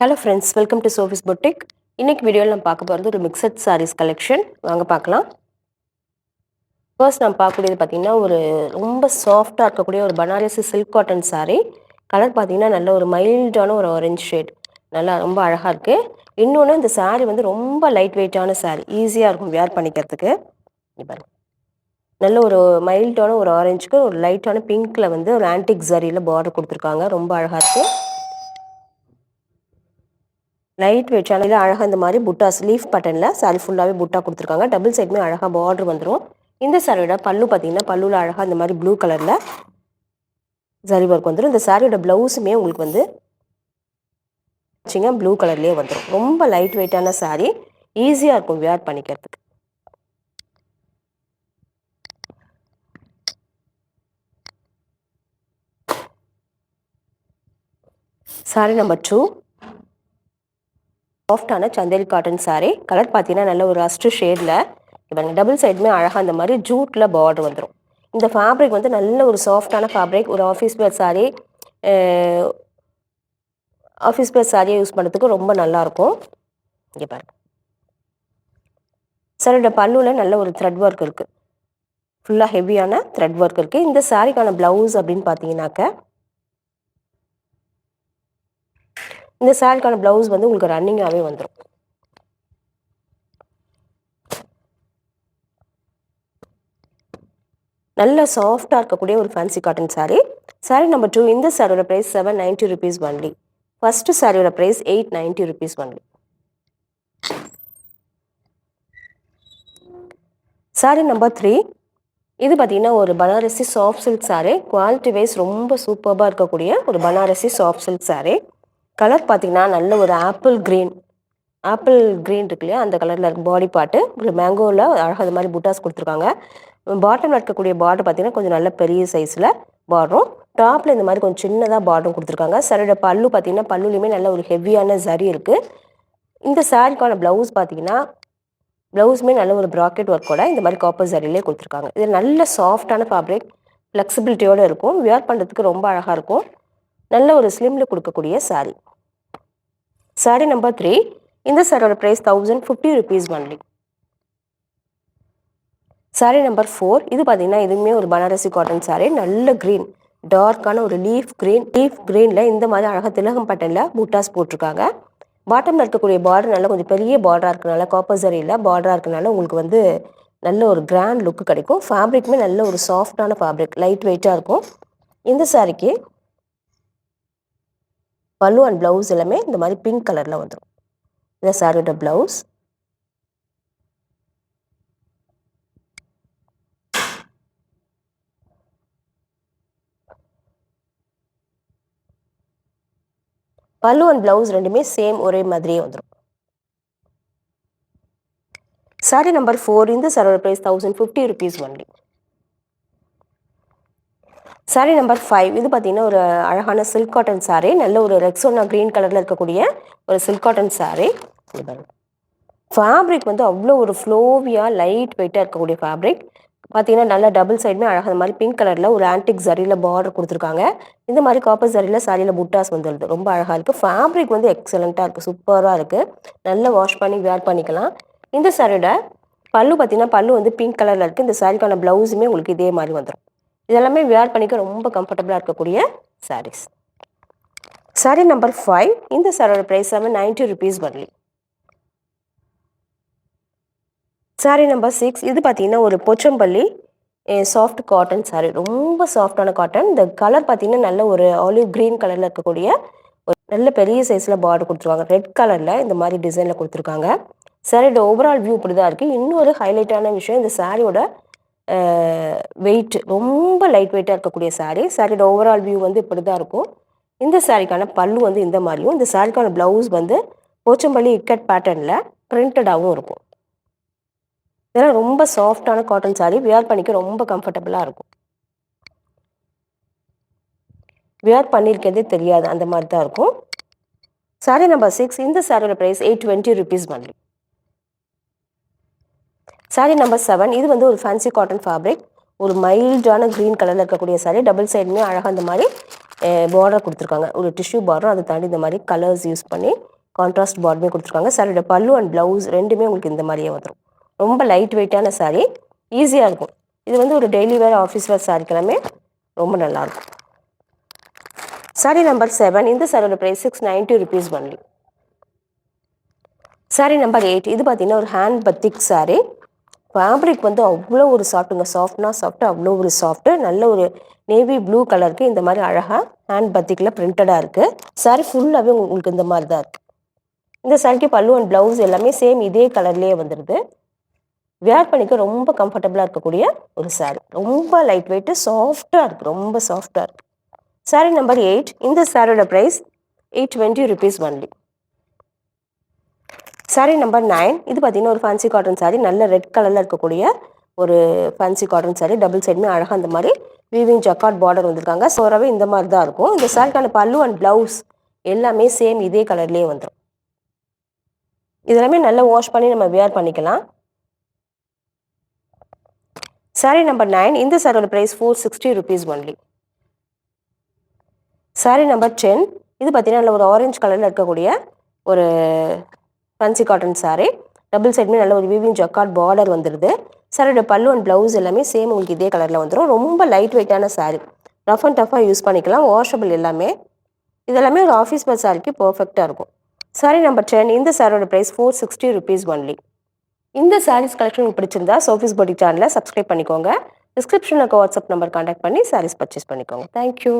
Hello friends, welcome to Sophie's boutique. இன்னைக்கு வீடியோவில் நம்ம பார்க்க போகிறது ஒரு மிக்சட் சாரீஸ் கலெக்ஷன். வாங்க பார்க்கலாம். ஃபர்ஸ்ட் நம்ம பார்க்கக்கூடியது பார்த்தீங்கன்னா ஒரு ரொம்ப சாஃப்டாக இருக்கக்கூடிய ஒரு Banarasi silk cotton sari. Colour பார்த்தீங்கன்னா நல்ல ஒரு மைல்டான ஒரு ஆரஞ்ச் ஷேட், நல்லா ரொம்ப அழகாக இருக்குது. இன்னொன்று இந்த சாரீ வந்து ரொம்ப லைட் வெயிட்டான சாரீ, ஈஸியாக இருக்கும் வேர் பண்ணிக்கிறதுக்கு. பாருங்க, நல்ல ஒரு மைல்டான ஒரு ஆரஞ்சுக்கு ஒரு லைட்டான பிங்க்கில் வந்து ஒரு ஆன்டிக் ஜரியில் பார்டர் கொடுத்துருக்காங்க. ரொம்ப அழகாக இருக்குது. லைட் வெயிட் சேனலில் அழகாக இந்த மாதிரி புட்டாஸ் லீஃப் பட்டனில் சாரி ஃபுல்லாகவே புட்டா கொடுத்துருக்காங்க. டபுள் சைடுமே அழகாக பார்டர் வந்துடும். இந்த சாரியோட பல்லு பார்த்தீங்கன்னா பல்லுவில் அழகாக இந்த மாதிரி ப்ளூ கலரில் ஜரி ஒர்க் வந்துடும். இந்த சாரியோட ப்ளவுஸுமே உங்களுக்கு வந்து வச்சிங்க ப்ளூ கலர்லேயே வந்துடும். ரொம்ப லைட் வெயிட்டான சாரீ, ஈஸியாக இருக்கும் வேர் பண்ணிக்கிறதுக்கு. சாரி நம்பர் 2 சாஃப்டான சந்தேரி காட்டன் சாரீ. கலர் பார்த்தீங்கன்னா நல்ல ஒரு ரஸ்ட் ஷேடில் இப்போ டபுள் சைடுமே அழகாக அந்த மாதிரி ஜூட்டில் பார்டர் வந்துடும். இந்த ஃபேப்ரிக் வந்து நல்ல ஒரு சாஃப்டான ஃபேப்ரிக். ஒரு office wear sari, office wear சாரியை யூஸ் பண்ணுறதுக்கு ரொம்ப நல்லாயிருக்கும். இங்கே பாருங்கள், சாரியோட பல்லுவில் நல்ல ஒரு த்ரெட் ஒர்க் இருக்குது. ஃபுல்லாக ஹெவியான த்ரெட் ஒர்க் இருக்குது. இந்த சாரிக்கான ப்ளவுஸ் அப்படின்னு பார்த்தீங்கன்னாக்க இந்த சாரிக்கான ப்ளவுஸ் வந்து உங்களுக்கு ரன்னிங்காகவே வந்துடும். நல்ல சாஃப்டாக இருக்கக்கூடிய ஒரு fancy cotton sari. Sari number 2. இந்த சாரியோட ப்ரைஸ் 790 rupees ஒன்லி. ஃபர்ஸ்ட் சாரியோட price 890 rupees only. Sari number 3. இது பார்த்தீங்கன்னா ஒரு Banarasi soft silk sari. Quality wise ரொம்ப சூப்பராக இருக்கக்கூடிய ஒரு Banarasi soft silk sari. Colour பார்த்தீங்கன்னா நல்ல ஒரு ஆப்பிள் க்ரீன் இருக்கு இல்லையா, அந்த கலரில் இருக்கு. பாடி பார்ட்டு ஒரு மேங்கோவில் அழகாக அது மாதிரி புட்டாஸ் கொடுத்துருக்காங்க. பாட்டமில் இருக்கக்கூடிய பார்டர் பார்த்தீங்கன்னா கொஞ்சம் நல்ல பெரிய சைஸில் பார்டரும், டாப்பில் இந்த மாதிரி கொஞ்சம் சின்னதாக பார்டரும் கொடுத்துருக்காங்க. சாரியோட பல்லு பார்த்தீங்கன்னா பல்லுலையுமே நல்ல ஒரு ஹெவியான ஜரி இருக்குது. இந்த சாரிக்கான ப்ளவுஸ் பார்த்தீங்கன்னா ப்ளவுஸுமே நல்ல ஒரு ப்ராக்கெட் ஒர்க்கோட இந்த மாதிரி காப்பர் ஜரியிலே கொடுத்துருக்காங்க. இது நல்ல சாஃப்டான ஃபேப்ரிக், ஃப்ளெக்சிபிலிட்டியோடு இருக்கும். வியர் பண்ணுறதுக்கு ரொம்ப அழகாக இருக்கும். நல்ல ஒரு ஸ்லிமில் கொடுக்கக்கூடிய சாரீ. சாரீ நம்பர் 3. இந்த சாரியோட price 1050 rupees only. Sari number 4. இது பார்த்தீங்கன்னா இதுவுமே ஒரு பனாரசி காட்டன் சாரீ. நல்ல க்ரீன், டார்க்கான ஒரு லீஃப் க்ரீனில் இந்த மாதிரி அழகாக திலகம் பட்டனில் புட்டாஸ் போட்டிருக்காங்க. பாட்டமில் இருக்கக்கூடிய பார்டர் நல்லா கொஞ்சம் பெரிய பார்டராக இருக்கனால, காப்பர் ஜரியில் பார்டராக இருக்கனால உங்களுக்கு வந்து நல்ல ஒரு கிராண்ட் லுக்கு கிடைக்கும். ஃபேப்ரிக்குமே நல்ல ஒரு சாஃப்டான ஃபேப்ரிக், லைட் வெயிட்டாக இருக்கும். இந்த சாரிக்கு பல்லு அண்ட் ப்ளவுஸ் எல்லாமே இந்த மாதிரி பிங்க் கலரில் வந்துடும். இந்த சாரியோட ப்ளவுஸ். பல்லு அண்ட் ப்ளவுஸ் ரெண்டுமே சேம் ஒரே மாதிரியே வந்துடும். சாரி நம்பர் 4. இந்த சாரியோட price 1050 rupees only. Sari number 5. இது பார்த்தீங்கன்னா ஒரு அழகான சில்க் காட்டன் சாரீ. நல்ல ஒரு ரெக்ஸோனா க்ரீன் கலரில் இருக்கக்கூடிய ஒரு சில்க் காட்டன் சாரீ. ஃபேப்ரிக் வந்து அவ்வளோ ஒரு ஃப்ளோவியாக லைட் வெயிட்டாக இருக்கக்கூடிய ஃபேப்ரிக். பார்த்தீங்கன்னா நல்லா டபுள் சைடுமே அழகாக இந்த மாதிரி பிங்க் கலரில் ஒரு ஆன்டிக் ஜரியில் பார்டர் கொடுத்துருக்காங்க. இந்த மாதிரி காப்பர் ஜரியில் சாரியில் புட்டாஸ் வந்துடுது. ரொம்ப அழகாக இருக்குது. ஃபேப்ரிக் வந்து எக்ஸலண்ட்டாக இருக்குது, சூப்பராக இருக்குது. நல்லா வாஷ் பண்ணி வேர் பண்ணிக்கலாம். இந்த சாரியோட பல்லு பார்த்தீங்கன்னா பல்லு வந்து பிங்க் கலரில் இருக்குது. இந்த சாரிக்கான ப்ளவுஸுமே உங்களுக்கு இதே மாதிரி வந்துடும். இதெல்லாமே வேர் பண்ணிக்க ரொம்ப கம்ஃபர்டபுளாக இருக்கக்கூடிய சாரீஸ். சாரீ நம்பர் 5. இந்த சாரியோட price 790 rupees only. Sari number 6. இது பார்த்தீங்கன்னா ஒரு போச்சம்பள்ளி சாஃப்ட் காட்டன் சாரீ. ரொம்ப சாஃப்டான காட்டன். இந்த கலர் பார்த்தீங்கன்னா நல்ல ஒரு ஆலிவ் க்ரீன் கலரில் இருக்கக்கூடிய ஒரு நல்ல பெரிய சைஸில் பார்டர் கொடுத்துருவாங்க. ரெட் கலரில் இந்த மாதிரி டிசைனில் கொடுத்துருக்காங்க. சாரியோட ஓவரால் வியூ இப்படி தான் இருக்குது. இன்னொரு ஹைலைட்டான விஷயம், இந்த சாரியோட வெயிட் ரொம்ப லைட் வெயிட்டாக இருக்கக்கூடிய சாரீ. சாரியோட ஓவரால் வியூ வந்து இப்படி தான் இருக்கும். இந்த சாரிக்கான பல்லு வந்து இந்த மாதிரியும், இந்த சாரிக்கான ப்ளவுஸ் வந்து போச்சம்பள்ளி இக்கட் பேட்டர்னில் பிரிண்டடாகவும் இருக்கும். இதெல்லாம் ரொம்ப சாஃப்டான காட்டன் சாரீ. வியர் பண்ணிக்க ரொம்ப கம்ஃபர்டபுளாக இருக்கும். வியர் பண்ணியிருக்கிறதே தெரியாது, அந்த மாதிரி தான் இருக்கும். சாரீ நம்பர் 6. இந்த சாரியோட price 820 rupees only. Sari number 7. இது வந்து ஒரு ஃபேன்சி காட்டன் ஃபேப்ரிக். ஒரு மைல்டான க்ரீன் கலரில் இருக்கக்கூடிய சாரீ. டபுள் சைடுமே அழகாக இந்த மாதிரி பார்டர் கொடுத்துருக்காங்க. ஒரு டிஷ்யூ பார்டரும் அதை தாண்டி இந்த மாதிரி கலர்ஸ் யூஸ் பண்ணி கான்ட்ராஸ்ட் பார்டருமே கொடுத்துருக்காங்க. சாரியோட பல்லு அண்ட் ப்ளவுஸ் ரெண்டுமே உங்களுக்கு இந்த மாதிரியே வந்துடும். ரொம்ப லைட் வெயிட்டான சாரீ, ஈஸியாக இருக்கும். இது வந்து ஒரு டெய்லி வேர் ஆஃபீஸ் வேர் சாரிக்கெல்லாமே ரொம்ப நல்லாயிருக்கும். சாரீ நம்பர் 7. இந்த சாரியோட price 690 rupees only. Sari number 8. இது பார்த்தீங்கன்னா ஒரு ஹேண்ட் பத்திக் சாரீ. ஃபேப்ரிக் வந்து அவ்வளோ ஒரு சாஃப்ட்டுங்க. சாஃப்ட்டு அவ்வளோ ஒரு சாஃப்ட்டு. நல்ல ஒரு நேவி ப்ளூ கலருக்கு இந்த மாதிரி அழகாக ஹேண்ட் பத்திக்கில் பிரிண்டடாக இருக்குது. சாரீ ஃபுல்லாகவே உங்களுக்கு இந்த மாதிரி தான் இருக்குது. இந்த சாரிக்கு பல்லு அண்ட் ப்ளவுஸ் எல்லாமே சேம் இதே கலர்லேயே வந்துடுது. வேர் பண்ணிக்க ரொம்ப கம்ஃபர்டபுளாக இருக்கக்கூடிய ஒரு சாரீ. ரொம்ப லைட் வெயிட்டு, சாஃப்டாக இருக்குது. ரொம்ப சாஃப்டாக இருக்குது. சாரீ நம்பர் 8. இந்த சாரியோட price 820 rupees only. Sari number 9. இது பார்த்தீங்கன்னா ஒரு ஃபேன்சி காட்டன் சாரீ. நல்ல ரெட் கலரில் இருக்கக்கூடிய ஒரு ஃபேன்சி காட்டன் சாரீ. டபுள் சைடுமே அழகாக அந்த மாதிரி வீவிங் ஜக்கார்ட் பார்டர் வந்திருக்காங்க. சோறாவே இந்த மாதிரி தான் இருக்கும். இந்த சாரிக்கான பல்லு அண்ட் ப்ளவுஸ் எல்லாமே சேம் இதே கலர்லேயே வந்துடும். இதெல்லாமே நல்லா வாஷ் பண்ணி நம்ம வேர் பண்ணிக்கலாம். சாரீ நம்பர் 9. இந்த சாரியோட price 460 rupees only. Sari number 10. இது பார்த்தீங்கன்னா நல்ல ஒரு ஆரஞ்சு கலரில் இருக்கக்கூடிய ஒரு ஃபேன்சி காட்டன் சாரீ. டபுள் சைடுமே நல்ல ஒரு வீவிங் ஜக்கார்ட் பார்டர் வந்துடுது. சாரியோட பல்லு அண்ட் ப்ளவுஸ் எல்லாமே சேம் உங்களுக்கு இதே கலரில் வந்துடும். ரொம்ப லைட் வெயிட்டான சாரீ. ரஃப் அண்ட் டஃபாக யூஸ் பண்ணிக்கலாம். வாஷபிள் எல்லாமே. இதெல்லாமே ஒரு ஆஃபீஸ் வேர் சாரிக்கு பர்ஃபெக்டாக இருக்கும். சாரீ நம்பர் 10. இந்த சாரியோட ப்ரைஸ் 460 rupees ஒன்லி. இந்த சாரீஸ் கலெக்ஷன் உங்களுக்கு பிடிச்சிருந்தா சோஃபிஸ் பொட்டிக் சேனலை சப்ஸ்கிரைப் பண்ணிக்கோங்க. டிஸ்கிரிப்ஷனில் இருக்க வாட்ஸ்அப் நம்பர் கான்டாக்ட் பண்ணி சாரீஸ் பர்ச்சேஸ் பண்ணிக்கோங்க. தேங்க்யூ.